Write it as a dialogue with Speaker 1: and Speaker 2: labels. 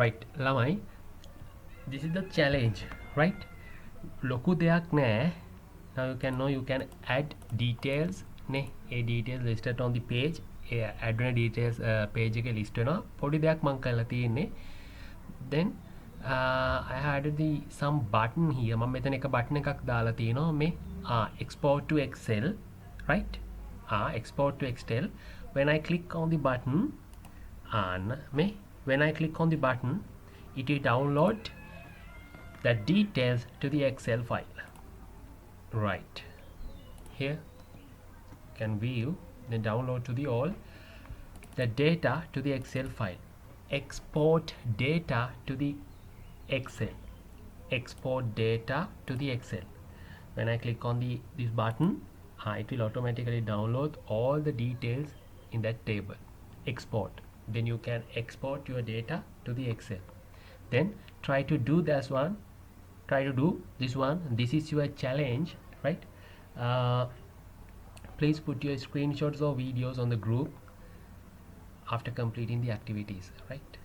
Speaker 1: right ළමයි, this is the challenge, right? ලොකු දෙයක් නෑ. Now you can add details නේ. ඒ details listed on the page. add වෙන details page එකේ list වෙනවා. පොඩි දෙයක් මම කරලා තියෙන්නේ. Then I had some button here. මම මෙතන එක button එකක් දාලා තියෙනවා මේ export to Excel, right? Export to Excel. When I click on the button when I click on the button, it will download the details to the Excel file. Right here you can view, then download to the all the data to the Excel file. Export data to the Excel. Export data to the Excel. When I click on this button, it will automatically download all the details in that table. Export. Then you can export your data to the Excel. Then try to do this one. Try to do this one. This is your challenge, right? Please put your screenshots or videos on the group after completing the activities, right?